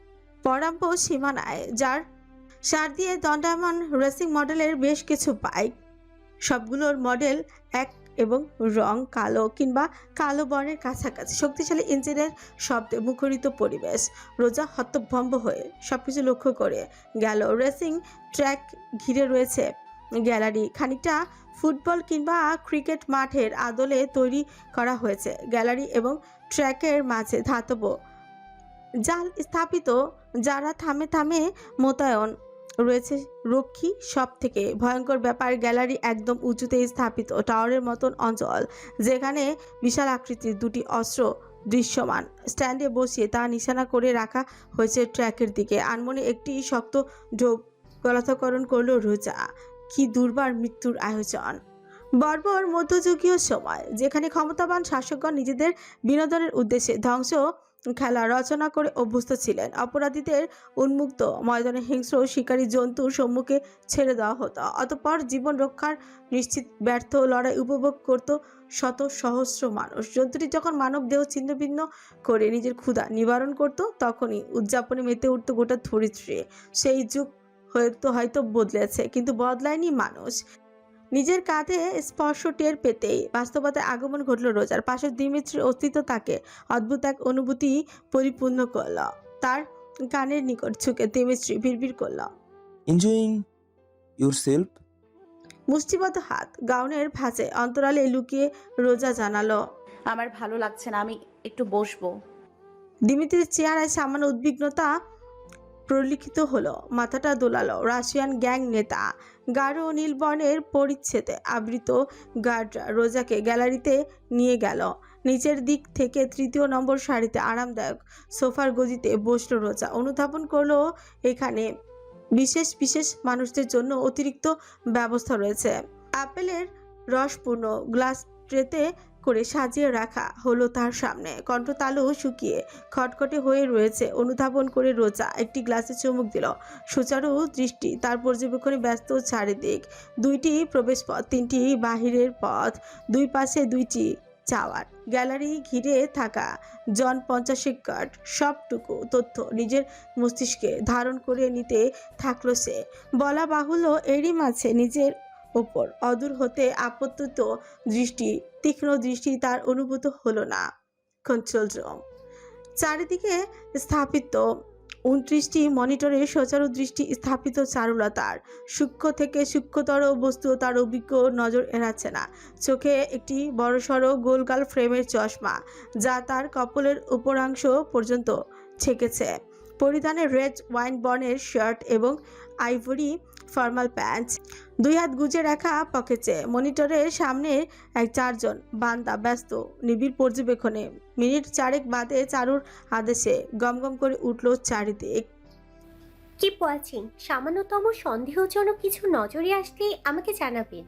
পরাম্প সীমানায়, যার সার দিয়ে দণ্ডায়মান রেসিং মডেলের বেশ কিছু বাইক। সবগুলোর মডেল এক এবং রং কালো কিংবা কালো বর্ণের কাছাকাছি, শক্তিশালী ইঞ্জিনের শব্দে মুখরিত পরিবেশ। রোজা হতভম্ব হয়ে সবকিছু লক্ষ্য করে গেল। রেসিং ট্র্যাক ঘিরে রয়েছে গ্যালারি, খানিকটা ফুটবল কিংবা ক্রিকেট মাঠের আদলে তৈরি করা হয়েছে। গ্যালারি এবং ট্র্যাকের মাঝে ধাতব জাল স্থাপিত, যারা থামে থামে মোতায়েন রয়েছে রক্ষী। সব থেকে ভয়ঙ্কর ব্যাপার, গ্যালারি একদম উঁচুতে স্থাপিত টাওয়ারের মতন অঞ্চল, যেখানে বিশাল আকৃতির দুটি অস্ত্র দৃশ্যমান। স্ট্যান্ডে বসিয়ে তা নিশানা করে রাখা হয়েছে ট্র্যাকের দিকে। আনমনে একটি শক্ত ঢোক গলাতকরণ করল রোজা। কি দুর্বার মৃত্যুর আয়োজন! বর্বর মধ্যযুগীয় সময়, যেখানে ক্ষমতাবান শাসকগণ নিজেদের বিনোদনের উদ্দেশ্যে ধ্বংস খেলা রচনা করে অভ্যস্ত ছিলেন। অপরাধীদের উন্মুক্ত ময়দানে হিংস্র শিকারী জন্তুর সম্মুখে ছেড়ে দেওয়া হতো। অতঃপর জীবন রক্ষার নিশ্চিত ব্যর্থ লড়াই উপভোগ করত শত সহস্র মানুষ। জন্তুটি যখন মানব দেহ ছিন্নভিন্ন করে নিজের ক্ষুধা নিবারণ করত, তখনই উদযাপনে মেতে উঠত গোটা ধরিত্রী। সেই যুগ হয়তো বদলেছে, কিন্তু বদলায়নি মানুষ। নিজের কাঁধে স্পর্শ টের পেতেই বাস্তবতার আগমন ঘটল রোজার। পাশে দিমিত্রির অস্তিত্ব তাকে অদ্ভুত এক অনুভূতি পরিপূর্ণ করল। তার কানের নিকট ঝুঁকে দিমিত্রি বিড়বিড় করল, এনজয়িং ইউরসেলফ? মুষ্টিবদ্ধ হাত গাউনের ভাঁজে অন্তরালে লুকিয়ে রোজা জানালো, আমার ভালো লাগছে না, আমি একটু বসবো। দিমিত্রির চেহারায় সামান্য উদ্বিগ্নতা পরিলক্ষিত হলো। মাথাটা দোলালো। রাশিয়ান গ্যাং নেতা গাঢ় নীল বর্ণের পরিচ্ছেদে আবৃত গার্ডরা রোজাকে গ্যালারিতে নিয়ে গেল। নিচের দিক থেকে ৩য় নম্বর সারিতে আরামদায়ক সোফার গদিতে বসলো রোজা। অনুধাবন করলো এখানে বিশেষ বিশেষ মানুষদের জন্য অতিরিক্ত ব্যবস্থা রয়েছে। আপেলের রসপূর্ণ গ্লাস ট্রেতে করে সাজিয়ে রাখা হলো তার সামনে। কণ্ঠতালু শুকিয়ে খটখটে হয়ে রয়েছে। অনুধাবন করে রোজা একটি গ্লাসে চুমুক দিল। সুচারু দৃষ্টি তার পর্যবেক্ষণে ব্যস্ত চারিদিক। 2টি প্রবেশ পথ, 3টি বাহিরের পথ, দুই পাশে 2টি চাওয়ার। গ্যালারি ঘিরে থাকা জন 50 গার্ড। সবটুকু তথ্য নিজের মস্তিষ্কে ধারণ করে নিতে থাকলো সে। বলা বাহুল্য, এরই মাঝে নিজের ওপর অদূর হতে আপত্তিত তীক্ষ্ণ দৃষ্টি তার অনুভূত হলো না। কন্ট্রোল রুম, চারিদিকে স্থাপিত 29টি মনিটরে সচারু দৃষ্টি স্থাপিত চারুলতার। সূক্ষ্ম থেকে সূক্ষ্মতর বস্তু তার অভিজ্ঞ নজর এড়াচ্ছে না। চোখে একটি বড়সড় গোলগাল ফ্রেমের চশমা, যা তার কপালের উপরাংশ পর্যন্ত ছেকেছে। পরিধানে রেড ওয়াইন বর্ণের শার্ট এবং আইভরি ফর্মাল প্যান্ট। 2 হাত গুজে রাখা পকেটে। মনিটরের সামনে 4জন বান্দা ব্যস্ত নিবিড় পর্যবেক্ষণে। মিনিট 4 বাদে চারুর আদেশে গমগম করে উঠল চারিদিক। Keep watching. সামান্যতম সন্দেহজনক কিছু নজরে আসলে আমাকে জানাবেন।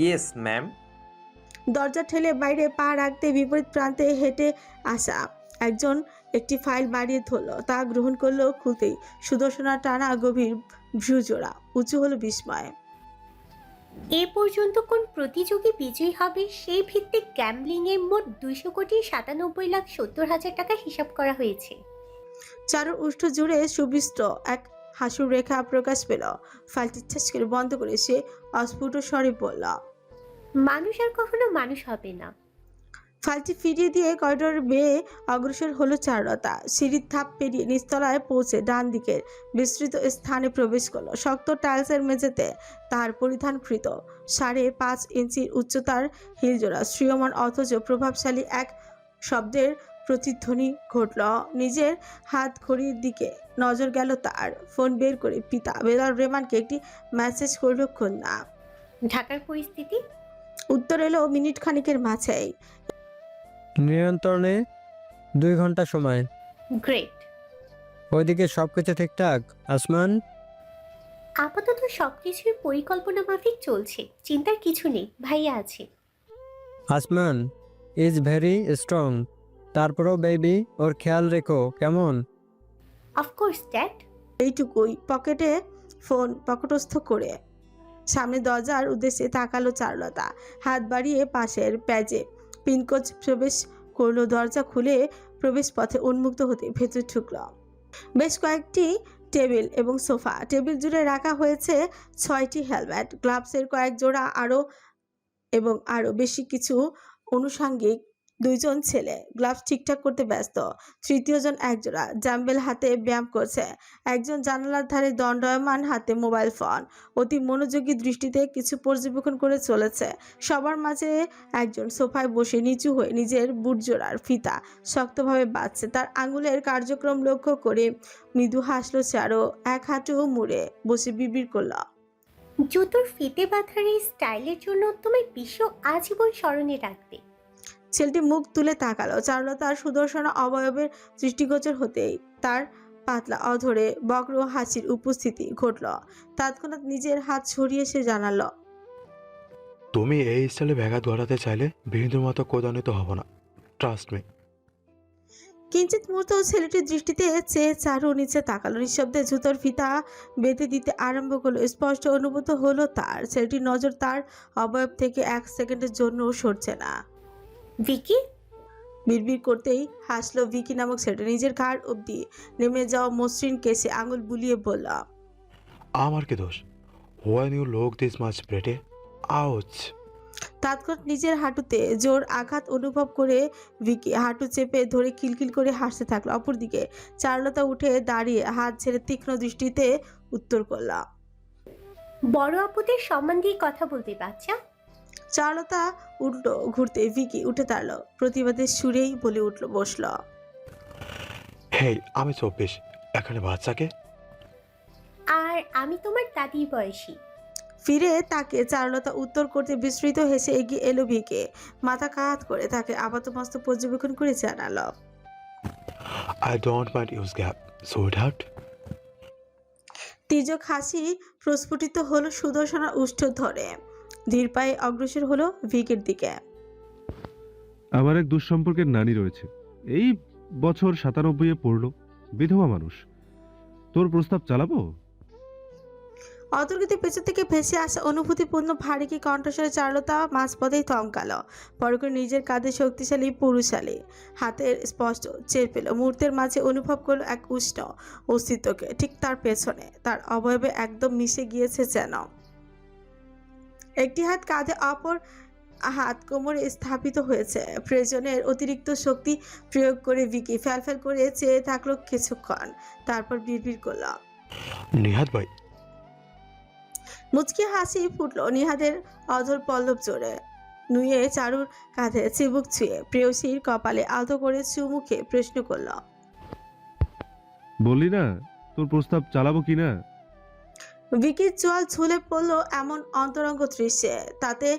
Yes ma'am. দরজা ঠেলে বাইরে পা রাখতে বিপরীত প্রান্তে হেঁটে আসা একজন একটি ফাইল বাড়িয়ে ধরল। তা গ্রহণ করলো। খুলতেই সুদর্শনা টানা গভীর ভ্রুজোড়া উঁচু হলো বিস্ময়ে। এ পর্যন্ত কোন প্রতিযোগী বিজয়ী হবে সেই ভিত্তিক গ্যাম্বলিংয়ে মোট 297,70,70,000 টাকা হিসাব করা হয়েছে। চারুর উষ্ঠ জুড়ে সুবিষ্ট এক হাসুর রেখা প্রকাশ পেল। ফাইলটি ঠাস করে বন্ধ করে সে অস্ফুট স্বরে বলল, মানুষ আর কখনো মানুষ হবে না। ফাইলটি ফিরিয়ে দিয়ে করিডোর বেয়ে অগ্রসর হলো চারুলতা। সিঁড়ির ধাপ পেরিয়ে নিচতলায় পৌঁছে ডান দিকের বিস্তৃত স্থানে প্রবেশ করলো। শক্ত টাইলসের মেঝেতে তার পরিধানকৃত 5.5 ইঞ্চির উচ্চতার হিলজোড়া শ্রীয়মান অথচ প্রভাবশালী এক শব্দের প্রতিধ্বনি ঘটল। নিজের হাত ঘড়ির দিকে নজর গেল তার। ফোন বের করে পিতা বেলাল রেমানকে একটি মেসেজ করল কন্যা। ঢাকার পরিস্থিতি? উত্তর এলো মিনিট খানিকের মাঝেই। নিয়ন্ত্রণে 2 ঘন্টা সময়। গ্রেট। ওইদিকে সবকিছু ঠিকঠাক আসমান? আপাতত সবকিছুই পরিকল্পনা মাফিক চলছে, চিন্তার কিছু নেই, ভাইয়া আছে। আসমান ইজ ভেরি স্ট্রং। তারপরও বেবি ওর খেয়াল রেখো, কেমন? Of course dad. এইটুকুই। পকেটে ফোন পকেটস্থ করে সামনে দরজার উদ্দেশ্যে তাকালো চারুলতা। হাত বাড়িয়ে পাশের প্যাজে পিনকোড প্রবেশ করলো। দরজা খুলে প্রবেশ পথে উন্মুক্ত হতে ভেতরে ঢুকল। বেশ কয়েকটি টেবিল এবং সোফা। টেবিল জুড়ে রাখা হয়েছে 6টি হেলমেট, গ্লাভসের কয়েক জোড়া, আরও এবং আরো বেশি কিছু অনুষাঙ্গিক। 2জন ছেলে গ্লাভস ঠিকঠাক করতে ব্যস্ত, তৃতীয়জন একজোড়া জাম্বেল হাতে ব্যায়াম করছে, একজন জানালার ধারে দণ্ডায়মান হাতে মোবাইল ফোন অতি মনোযোগী দৃষ্টিতে কিছু পর্যবেক্ষণ করে চলেছে। সবার মাঝে একজন সোফায় বসে নিচু হয়ে নিজের বুটজোড়ার ফিতা শক্তভাবে বাঁধছে। তার আঙুলের কার্যক্রম লক্ষ্য করে মৃদু হাসলো চারু। এক হাঁটু মুড়ে বসে বিড়বিড় করল, জুতোর ফিতে বাঁধার এই স্টাইলের জন্য তোমার বিশ্ব আজীবন স্মরণে রাখবে। ছেলেটি মুখ তুলে তাকালো। চারুলতার সুদর্শন অবয়বের দৃষ্টিগোচর হতেই তার পাতলা অধরে বক্র হাসির উপস্থিতি ঘটল। তৎক্ষণাৎ নিজের হাত সরিয়ে সে জানালো, তুমি এই স্টাইলে ব্যাঘাত ঘটাতে চাইলে বিন্দুর মতো কোদানিত হব না, ট্রাস্ট মি। কিঞ্চিত মুহূর্ত ছেলেটির দৃষ্টিতে চেয়ে চারু নিচে তাকালো। নিঃশব্দে জুতোর ফিতা বেঁধে দিতে আরম্ভ করলো। স্পষ্ট অনুভূত হলো তার ছেলেটির নজর তার অবয়ব থেকে 1 সেকেন্ডের জন্য সরছে না। ভিকি, বিড়বিড় করতেই হাসলো ভিকি নামক ছেলেটা। নিজের ঘাড় অবধি নেমে যাওয়া মসৃণ কেসে আঙুল বুলিয়ে বলল, আমার কি দোষ? When you look this much pretty, ouch. তৎক্ষণাৎ নিজের হাঁটুতে জোর আঘাত অনুভব করে ভিকি হাঁটু চেপে ধরে কিলকিল করে হাসতে থাকলো। অপরদিকে চারুলতা উঠে দাঁড়িয়ে হাত ছেড়ে তীক্ষ্ণ দৃষ্টিতে উত্তর করল, বড় আপুদের সম্মান দিয়ে কথা বলতে বাচ্চা। চারুলতা উল্টো ঘুরতে ভিকি উঠে দাঁড়ালো। প্রতিবাদের সুরেই বলে উঠল, বসল, হেই, আমি 24, এখানে বাচ্চাকে। আর আমি তোমার দাদির বয়সী। ফিরে তাকে চারুলতা উত্তর করতে বিস্মৃত হেসে এগিয়ে এলো ভিকে। মাথা কাত করে তাকে আপাতমস্তক পর্যবেক্ষণ করে জানালো, I don't mind use gap, sweet heart. তির্যক হাসি প্রস্ফুটিত হলো সুদর্শনা উষ্ঠ ধরে। ধীর পায়ে অগ্রসর হলো ভিকের দিকে। আমার এক দুঃসম্পর্কের নানি রয়েছে, এই বছর 97-এ পড়লো, বিধবা মানুষ। তোর প্রস্তাব চালাবো? অতর্কিত পেছন থেকে ভেসে আসা অনুভূতিপূর্ণ ভারী কণ্ঠস্বরে চারুলতা মাঝপথেই থমকালো। পরে করে নিজের কাঁধে শক্তিশালী পুরুষালী হাতের স্পষ্ট চের পেল। মুহূর্তের মাঝে অনুভব করলো এক উষ্ণ অস্তিত্বকে। ঠিক তার পেছনে তার অবয়বে একদম মিশে গিয়েছে যেন। একটি হাত কাঁধে, অপর হাত কোমরে স্থাপিত হয়েছে। প্রয়োজনের অতিরিক্ত শক্তি প্রয়োগ করে ভিকি ফ্যালফ্যাল করে চেয়ে থাকলো কিছুক্ষণ, তারপর বিড়বিড় করল, নিহাত ভাই। মুচকি হাসি ফুটলো নিহাদের অধর পল্লব জোরে। নুয়ে চারুর কাঁধে চিবুক ছুঁয়ে প্রেয়সীর কপালে আলতো করে চুমুকে প্রশ্ন করল, বললি না তোর প্রস্তাব চালাবো কিনা? ভিকির চোয়াল ঝুলে পড়লো এমন অন্তরঙ্গ দৃশ্যে। তাতে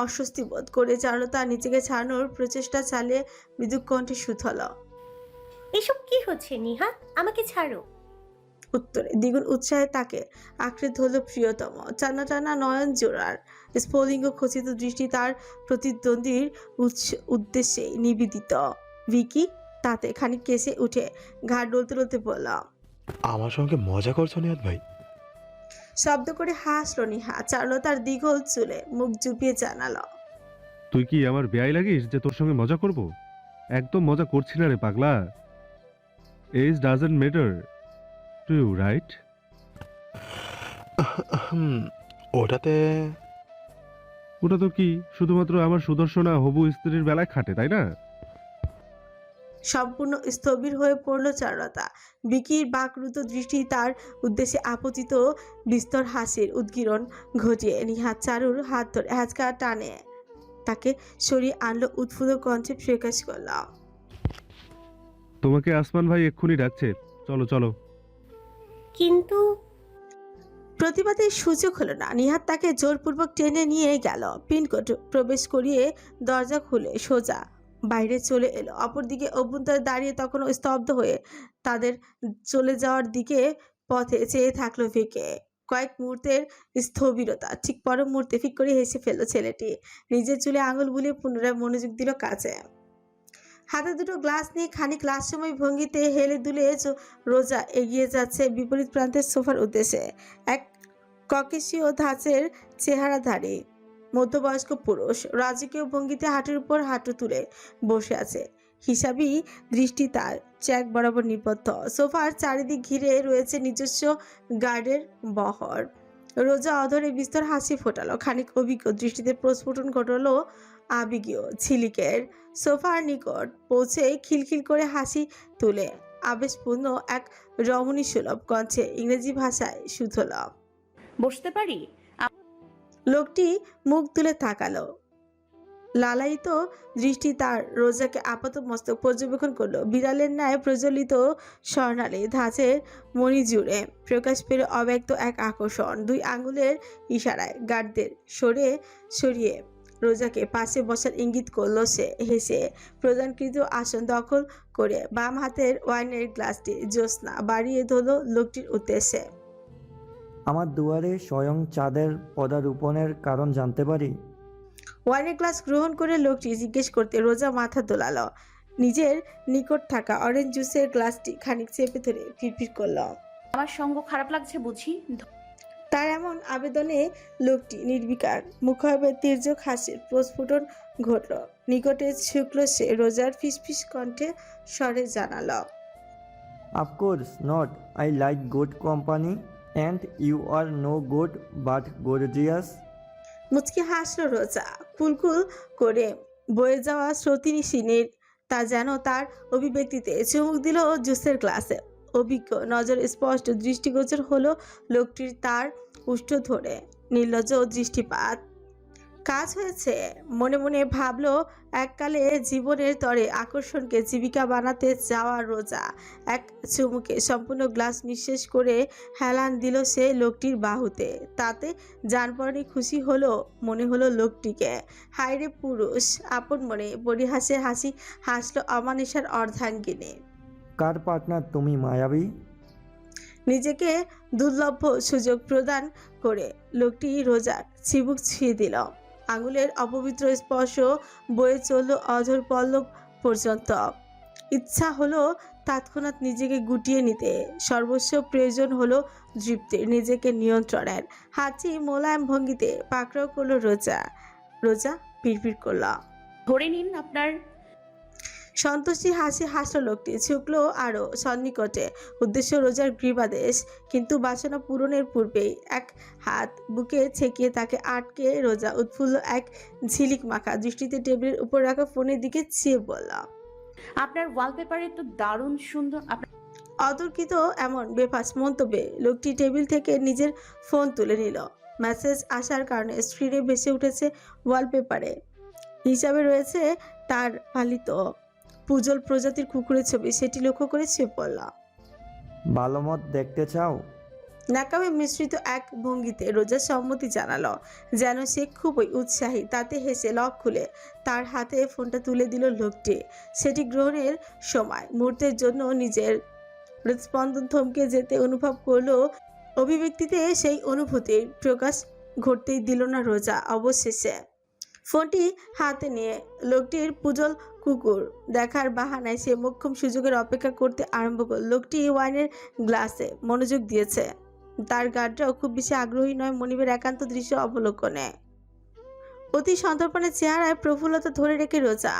অস্বস্তি বোধ করে চারুলতা নিজেকে ছাড়ানোর প্রচেষ্টা চালিয়ে মৃদু কণ্ঠে শুধল, এসব কি হচ্ছে নিহাত, আমাকে ছাড়ো। উত্তরে দ্বিগুণ উৎসাহে তাকে আঁকড়ে ধরল প্রিয়তম। টানা টানা নয়ন জোড়ার স্ফুলিঙ্গ খচিত দৃষ্টি তার প্রতিদ্বন্দ্বীর উদ্দেশ্যে নিবেদিত। ভিকি তাতে খানিক কেসে উঠে ঘাড় ডলতে ডলতে বলল, আমার সঙ্গে মজা করছো নিহাত ভাই? শব্দ করে হাসল নিহা। চারুলতার দীঘল চুলে মুখ চুপিয়ে জানালো, তুই কি আমার বেয়াই লাগিস যে তোর সঙ্গে মজা করব? একদম মজা করছি না রে পাগলা। As doesn't matter to you, right? ওটাতে ওটা তো কি শুধুমাত্র আমার সুদর্শনা হবু স্ত্রীর বেলায় খাটে, তাই না? সম্পূর্ণ স্থবির হয়ে পড়ল চারুলতা। বিকির বাকরুত দৃষ্টি তার উদ্দেশ্যে আপতিত বিস্তর হাসির উদ্গীরণ ঘটিয়ে নিহাত চারুর হাত ধরে হ্যাচকা টানে তাকে সরিয়ে আনলো। উৎফুল্ল কণ্ঠে প্রকাশ করল, তোমাকে আসমান ভাই এক্ষুনি ডাকছে, চলো চলো। কিন্তু প্রতিবাদের সুযোগ হলো না। নিহাত তাকে জোরপূর্বক টেনে নিয়ে গেল। পিনকোড প্রবেশ করিয়ে দরজা খুলে সোজা বাইরে চলে এলো। অপরদিকে অভ্যন্তরে দাঁড়িয়ে তখনও স্তব্ধ হয়ে তাদের চলে যাওয়ার দিকে পথে চেয়ে থাকলো ভিকে। কয়েক মুহূর্তের স্থবিরতা, ঠিক পর মুহূর্তে ফিক করে হেসে ফেললো ছেলেটি। নিজের চুলে আঙুল বুলিয়ে পুনরায় মনোযোগ দিল কাজে। হাতে দুটো গ্লাস নিয়ে খানিক লাস্যময় ভঙ্গিতে হেলে দুলে রোজা এগিয়ে যাচ্ছে বিপরীত প্রান্তের সোফার উদ্দেশ্যে। এক ককেশীয় ধাঁচের চেহারাধারী মধ্যবয়স্ক পুরুষ রাজকীয় ভঙ্গিতে হাঁটুর উপর হাঁটু তুলে বসে আছে। হিসাবি দৃষ্টি তার চেক বরাবর নিবদ্ধ। সোফার চারিদিক ঘিরে রয়েছে নিজস্ব গার্ডের বহর। রোজা অধরে বিস্তর হাসি ফোটালো, খানিক অভিজ্ঞ দৃষ্টিতে প্রস্ফুটন ঘটালো আবেগীয় ঝিলিকের। সোফার নিকট পৌঁছে খিলখিল করে হাসি তুলে আবেশপূর্ণ এক রমণী সুলভ কণ্ঠে ইংরেজি ভাষায় শুধল। বসতে পারি? লোকটি মুখ তুলে তাকালো, লালায়িত দৃষ্টি তার রোজাকে আপাতমস্তক পর্যবেক্ষণ করলো। বিড়ালের ন্যায় প্রজ্বলিত স্বর্ণালী ধাঁচের মণি জুড়ে প্রকাশ পেল অব্যক্ত এক আকর্ষণ। 2 আঙ্গুলের ইশারায় গার্ডদের সরিয়ে রোজাকে পাশে বসার ইঙ্গিত করলো সে। হেসে প্রদানকৃত আসন দখল করে বাম হাতের ওয়াইনের গ্লাসটি জ্যোৎস্না বাড়িয়ে ধরল লোকটির উদ্দেশ্যে। আমার দুয়ারে স্বয়ং চাঁদের পদারোপণের কারণ জানতে পারি? ওয়াইনের গ্লাস গ্রহণ করে লোকটি জিজ্ঞেস করতে রোজা মাথা দোলালো। নিজের নিকট থাকা অরেঞ্জ জুসের গ্লাসটি খানিক চেপে ধরে ফিরফির করল। আমার সঙ্গ খারাপ লাগছে বুঝি? তার এমন আবেদনে লোকটি নির্বিকার মুখাবে তীর্যক হাসির প্রস্ফুটন ঘটল। নিকটে ঝুঁকল সে, রোজার ফিসফিস কণ্ঠে স্বরে জানালো, of course not, I like good company and you are no good but gorgeous. মুচকি হাসল রোজা। কুলকুল করে বয়ে যাওয়া স্রোতিনীর তা যেন তার অভিব্যক্তিতে চুমুক দিল জুসের গ্লাসে। অভিজ্ঞ নজর স্পষ্ট দৃষ্টিগোচর হলো লোকটির, তার উষ্ঠ ধরে নির্লজ্জ দৃষ্টিপাত। কাজ হয়েছে মনে মনে ভাবলো। এককালে জীবনের তরে আকর্ষণকে জীবিকা বানাতে যাওয়া রোজা এক চুমুকে সম্পূর্ণ গ্লাস নিঃশেষ করে হেলান দিল সে লোকটির বাহুতে। তাতে জানপরণে খুশি হলো মনে হলো লোকটিকে। হায়রে পুরুষ! আপন মনে পরিহাসের হাসি হাসলো অমানিসার অর্ধাঙ্গিনী। কার পার্টনার তুমি মায়াবী? নিজেকে দুর্লভ সুযোগ প্রদান করে লোকটি রোজার চিবুক ছুঁয়ে দিল। আঙুলের অপবিত্র স্পর্শ বয়ে চলল অধর পল্লব পর্যন্ত। ইচ্ছা হলো তৎক্ষণাৎ নিজেকে গুটিয়ে নিতে। সর্বস্ব প্রয়োজন হলো তৃপ্তির, নিজেকে নিয়ন্ত্রণের। হাঁচি মোলায়েম ভঙ্গিতে পাকড়াও করলো রোজা। রোজা পিড়পিড় করল। ধরে নিন আপনার। সন্তুষ্টি হাসি হাসল লোকটি, ঝুঁকলো আরো সন্নিকটে। উদ্দেশ্য রোজার গৃহাদেশ, কিন্তু বাসনা পূরণের পূর্বেই এক হাত বুকে ছেঁকিয়ে তাকে আটকে রোজা উৎফুল্ল এক ঝিলিক মাখা দৃষ্টিতে টেবিলের উপর রাখা ফোনের দিকে চেয়ে বলল, আপনার ওয়ালপেপারে তো দারুণ সুন্দর। অতর্কিত এমন বেফাস মন্তব্যে লোকটি টেবিল থেকে নিজের ফোন তুলে নিল। মেসেজ আসার কারণে স্ক্রিনে ভেসে উঠেছে ওয়ালপেপারে হিসাবে রয়েছে তার পালিত পুজল প্রজাতির কুকুরের ছবি। সেটি লক্ষ্য করে সে পড়ল। ভালো মত দেখতে চাও? নাকামে মিশ্রিত এক ভঙ্গিতে রোজা সম্মতি জানালো, যেন সে খুবই উৎসাহী। তাতে হেসে লক খুলে তার হাতে ফোনটা তুলে দিল লোকটি। সেটি গ্রহণের সময় মুহূর্তের জন্য নিজের হৃদস্পন্দন থমকে যেতে অনুভব করলো। অভিব্যক্তিতে সেই অনুভূতির প্রকাশ ঘটতেই দিল না রোজা। অবশেষে ফোনটি হাতে নিয়ে লোকটির পুজল কুকুর দেখার বাহানায় সে মোক্ষম সুযোগের অপেক্ষা করতে আরম্ভ করল। লোকটি ওয়াইনের গ্লাসে মনোযোগ দিয়েছে। তার গার্ডরাও খুব বেশি আগ্রহী নয় মনিবের একান্ত দৃশ্য অবলোকনে। অতি সন্তর্পণের চেহারায় প্রফুল্লতা ধরে রেখে রোজা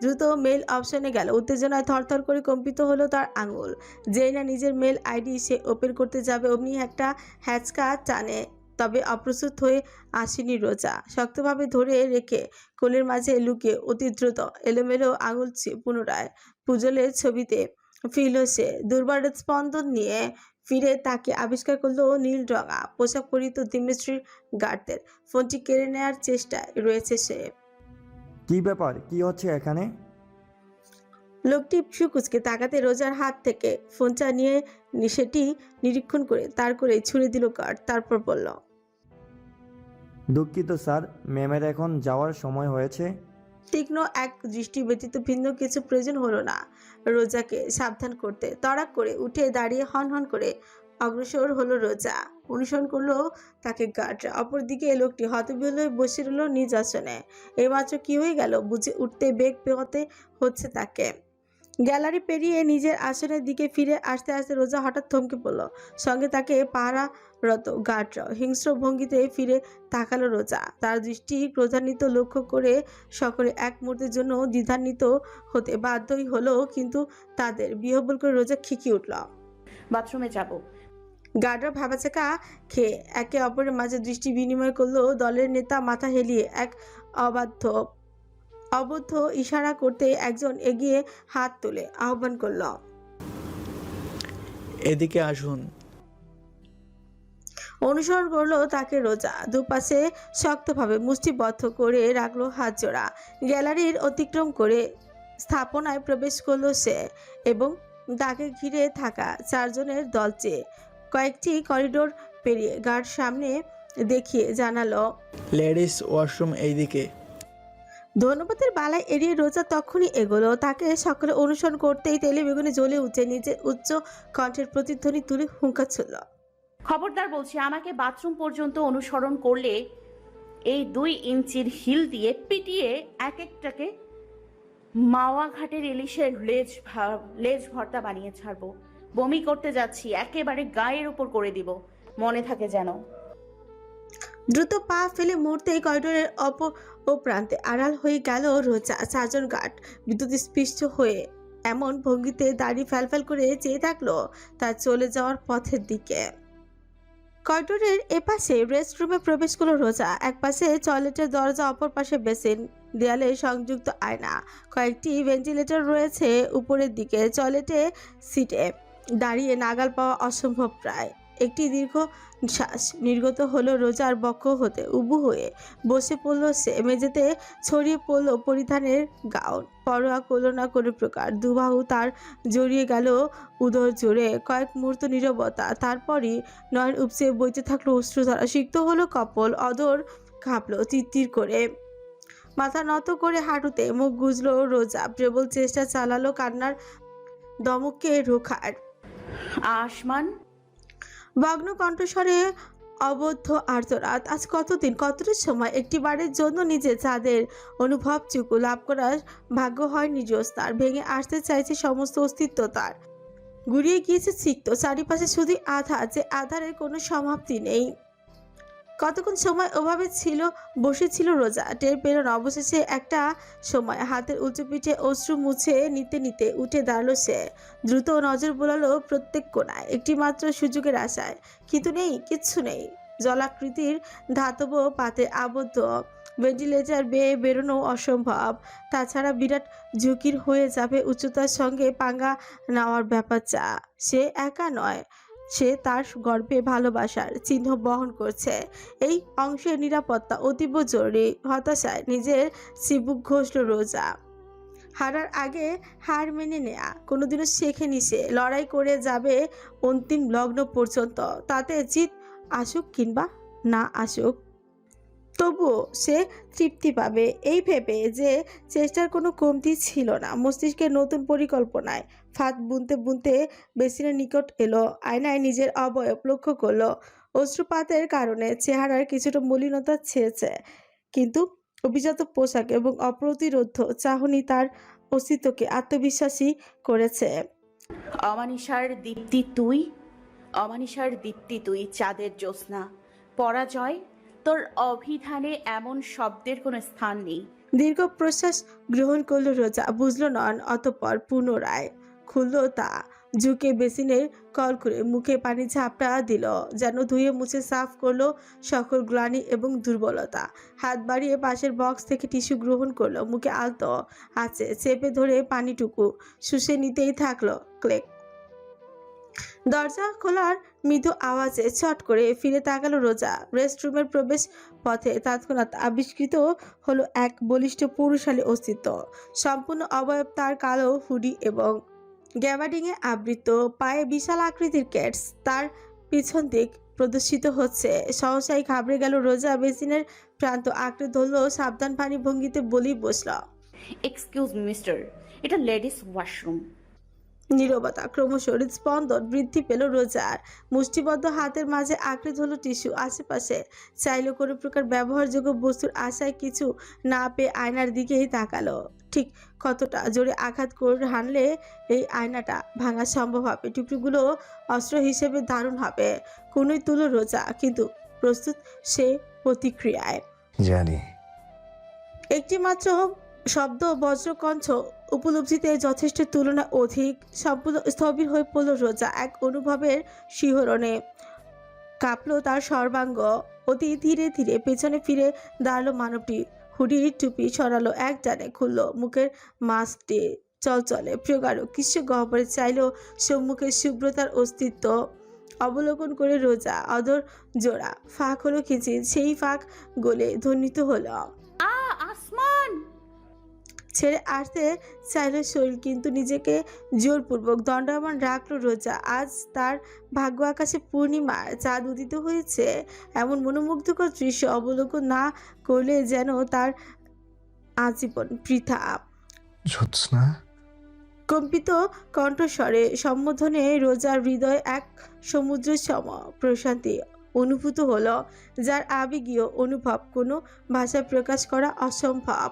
দ্রুত মেল অপশনে গেল। উত্তেজনায় থরথর করে কম্পিত হলো তার আঙুল। যেই না নিজের মেল আইডি সে ওপেন করতে যাবে, অমনি একটা হ্যাচকা টানে। তবে অপ্রস্তুত হয়ে আসেনি রোজা। শক্তভাবে ধরে রেখে কোলের মাঝে লুকিয়ে অতি দ্রুত এলোমেলো আঙুল পুনরায় পুজলের ছবিতে ফিরল সে। দুর্বার স্পন্দন নিয়ে ফিরে তাকে আবিষ্কার করলো নীল রঙা পোশাক পরিহিত দিমিত্রির গার্ডদের। ফোনটি কেড়ে নেওয়ার চেষ্টায় রয়েছে সে। কি ব্যাপার, কি হচ্ছে এখানে? লোকটি ফুকুচকে তাকাতে রোজার হাত থেকে ফোনটা নিয়ে সেটি নিরীক্ষণ করে তার করে ছুঁড়ে দিল গার্ড। তারপর বলল, দুঃখিত স্যার, ম্যামের এখন যাওয়ার সময় হয়েছে। তীক্ষ্ণ এক দৃষ্টি ব্যতীত ভিন্ন কিছু প্রয়োজন হলো না রোজাকে সাবধান করতে। তড়াক করে উঠে দাঁড়িয়ে হন করে অগ্রসর হলো রোজা। অনুসরণ করলো তাকে গার্ডরা। অপরদিকে লোকটি হতবিহ্বল হয়ে বসে রইল নিজ আসনে। এইমাত্র কি হয়ে গেল বুঝে উঠতে বেগ পেতে হচ্ছে তাকে। গ্যালারি পেরিয়ে নিজের আসনের দিকে ফিরে আসতে আসতে রোজা হঠাৎ থমকে পড়ল। সঙ্গে তাকে পাহারারত গার্ডরাও হিংস্র ভঙ্গিতে ফিরে তাকালো রোজা। তার দৃষ্টি ক্রোধান্বিত লক্ষ্য করে সকলে এক মুহূর্তের জন্য দ্বিধান্বিত হতে বাধ্যই হলো, কিন্তু তাদের বিহ্বল করে রোজা খিকিয়ে উঠল। বাথরুমে যাব। গার্ডরা ভাবাচাকা খেয়ে একে অপরের মাঝে দৃষ্টি বিনিময় করলো। দলের নেতা মাথা হেলিয়ে এক অবদ্ধ ইশারা করতে একজন এগিয়ে হাত তুলে আহ্বান করল, এদিকে আসুন। অনুসরণ করলো তাকে রোজা। দুপাশে শক্তভাবে মুষ্টিবদ্ধ করে রাখলো হাত জোড়া। গ্যালারির অতিক্রম করে স্থাপনায় প্রবেশ করলো সে এবং তাকে ঘিরে থাকা চারজনের দল চেয়ে কয়েকটি করিডোর পেরিয়ে গার্ড সামনে দেখিয়ে জানালো, লেডিস ওয়াশরুম এইদিকে। ধন্যবাদের বালায় এড়িয়ে রোজা তখনই এগোলো। তাকে সকালে অনুসরণ করতেই তেলে বেগুনে জ্বলে উঠে নিজের উচ্চ কণ্ঠের প্রতিধ্বনি তুলে হুঙ্কার ছুড়ল, খবরদার বলছি, আমাকে বাথরুম পর্যন্ত অনুসরণ করলে এই 2 ইঞ্চির হিল দিয়ে পিটিয়ে এক একটাকে মাওয়া ঘাটের ইলিশের লেজ ভর্তা বানিয়ে ছাড়বো। বমি করতে যাচ্ছি, একেবারে গায়ের উপর করে দিব, মনে থাকে যেন। দ্রুত পা ফেলে মুহূর্তেই করিডোরের ও প্রান্তে আড়াল হয়ে গেল রোজা। চারজন গার্ড বিদ্যুৎ স্পৃষ্ট হয়ে এমন ভঙ্গিতে দাড়ি ফ্যালফ্যাল করে চেয়ে থাকলো তার চলে যাওয়ার পথের দিকে। করিডোরের এপাশে রেস্টরুমে প্রবেশ করলো রোজা। এক পাশে টয়লেটের দরজা, অপর পাশে বেসিন, দেয়ালে সংযুক্ত আয়না, কয়েকটি ভেন্টিলেটর রয়েছে উপরের দিকে। টয়লেটে সিটে দাঁড়িয়ে নাগাল পাওয়া অসম্ভব প্রায়। একটি দীর্ঘ শ্বাস নির্গত হলো রোজার বক্ষ হতে। উবু হয়ে বসে পড়ল সে। মেঝেতে ছড়িয়ে পড়ল পরিধানের গাউন, পরোয়া করল না কোনো প্রকার। দুবাহু তার জড়িয়ে গেল উদর জোরে। কয়েক মুহূর্ত নীরবতা, তারপরই নয়ন উপচে বইতে থাকলো অশ্রুধারা। সিক্ত হলো কপল, অদর কাঁপলো তিরতির করে। মাথা নত করে হাঁটুতে মুখ গুজলো রোজা। প্রবল চেষ্টা চালালো কান্নার দমককে রোখার। আসমান ভগ্ন কণ্ঠস্বরে অবদ্ধ আর্তনাদ। আজ কতদিন, কতটা সময় একটি বারের জন্য নিজের চাঁদের অনুভবটুকু লাভ করার ভাগ্য হয়নি জ্যোৎস্নার। ভেঙে আসতে চাইছে সমস্ত অস্তিত্ব তার। গুড়িয়ে গিয়েছে সিক্ত, চারিপাশে শুধু আধার, যে আধারের কোনো সমাপ্তি নেই। কতক্ষণ সময় ওভাবে বসেছিল রোজা, টের পেল না। অবশেষে একটা সময় হাতের উঁচু পিঠে অশ্রু মুছে নিতে নিতে উঠে দাঁড়ালো সে। দ্রুত নজর বোলালো প্রত্যেক কোণায়, একটি মাত্র সুযোগের আশায়। কিন্তু নেই, কিচ্ছু নেই। জলাকৃতির ধাতব পাতে আবদ্ধ, ভেন্টিলেটর বেয়ে বেরোনো অসম্ভব। তাছাড়া বিরাট ঝুঁকির হয়ে যাবে উচ্চতার সঙ্গে পাঙ্গা নেওয়ার ব্যাপারটা। সে একা নয়, সে তার গর্ভে ভালোবাসার চিহ্ন বহন করছে। এই অংশের নিরাপত্তা অতীব জরুরি। হতাশায় নিজের চিবুক ঘষল রোজা। হারার আগে হার মেনে নেয়া কোনোদিনও শেখেনি সে। লড়াই করে যাবে অন্তিম লগ্ন পর্যন্ত, তাতে জিত আসুক কিংবা না আসুক, তবুও সে তৃপ্তি পাবে এই ভেবে যে চেষ্টার কোনো কমতি ছিল না। মস্তিষ্কের নতুন পরিকল্পনায় ফাঁদ বুনতে বুনতে বেসিনের নিকট এলো। আয়নায় নিজের অবয়ব লক্ষ্য করলো। অশ্রুপাতের কারণে চেহারার কিছুটা মলিনতা ছেয়েছে, কিন্তু অভিজাত পোশাক এবং অপ্রতিরোধ্য চাহনি তার অস্তিত্বকে আত্মবিশ্বাসী করেছে। অমানিসার দীপ্তি তুই, চাঁদের জ্যোৎস্না। পরাজয় তোর অভিধানে এমন শব্দের কোনো স্থান নেই। দীর্ঘ প্রশ্বাস গ্রহণ করলো রোজা। বুঝলো নন, অতঃপর পুনরায় খুললো তা। ঝুঁকে বেসিনের কল করে মুখে পানি ঝাপটা দিল, যেন ধুয়ে মুছে সাফ করলো সকল গ্লানি এবং দুর্বলতা। হাত বাড়িয়ে পাশের বক্স থেকে টিস্যু গ্রহণ করলো। মুখে আলতো আছে চেপে ধরে পানিটুকু শুষে নিতেই থাকলো। ক্লিক। দরজা খোলার মৃদু আওয়াজে ছট করে ফিরে তাকালো রোজা। রেস্টরুমের প্রবেশ পথে তৎক্ষণাৎ আবিষ্কৃত হলো এক বলিষ্ঠ পুরুষালী অস্তিত্ব। সম্পূর্ণ অবয়ব তার, কালো হুডি এবং গ্যাবার্ডিংয়ে আবৃত, পায়ে বিশাল আকৃতির ক্যাটস তার পিছন দিক প্রদর্শিত হচ্ছে। সহসাই ঘাবড়ে গেল রোজা। বেসিনের প্রান্ত আঁকড়ে ধরল, সাবধান পানি ভঙ্গিতে বলেই বসল, এক্সকিউজ মি মিস্টার, এটা লেডিস ওয়াশরুম। নীরবতা ক্রমশ হৃদস্পন্দন বৃদ্ধি পেল রোজার। মুষ্টিবদ্ধ হাতের মাঝে আঁকড়ে ধরল টিস্যু। আশেপাশে চাইল কোনো প্রকার ব্যবহারযোগ্য বস্তুর আশায় কিছু না পেয়ে আয়নার দিকেই তাকালো। ঠিক কতটা জোরে আঘাত করে হানলে এই আয়নাটা ভাঙা সম্ভব হবে? টুকরোগুলো অস্ত্র হিসেবে দারুণ হবে। কোনোই তুলো রোজা, কিন্তু প্রস্তুত সে প্রতিক্রিয়ায়। জানি। একটি মাত্র শব্দ বজ্রকণ্ঠ উপলব্ধিতে যথেষ্ট তুলনা অধিক। সম্পূর্ণ স্থবির হয়ে পড়ল রোজা এক অনুভবের শিহরণে। কাঁপলো তার সর্বাঙ্গ। অতি ধীরে ধীরে পেছনে ফিরে দাঁড়ালো মানবটি। হুডির টুপি সরালো, এক টানে খুলল মুখের মাস্কটি। চলচলে প্রগাঢ় কিছু গহ্বরে চাইলেও সম্মুখে শুভ্রতার অস্তিত্ব অবলোকন করে রোজা অদর জোড়া ফাঁক হলো খিচির। সেই ফাঁক গলে ধ্বনিত হলো আসমান। ছেড়ে আসতে চাইল শরীর, কিন্তু নিজেকে জোরপূর্বক দণ্ডায়মান রাখলো রোজা। আজ তার ভাগ্য আকাশে পূর্ণিমার চাঁদ উদিত হয়েছে। এমন মনোমুগ্ধকর দৃশ্য অবলোকন না করলে যেন তার আজীবন বৃথা। জ্যোৎস্না, কম্পিত কণ্ঠস্বরে সম্বোধনে রোজার হৃদয় এক সমুদ্র সম প্রশান্তি অনুভূত হলো, যার আবেগীয় অনুভব কোনো ভাষায় প্রকাশ করা অসম্ভব।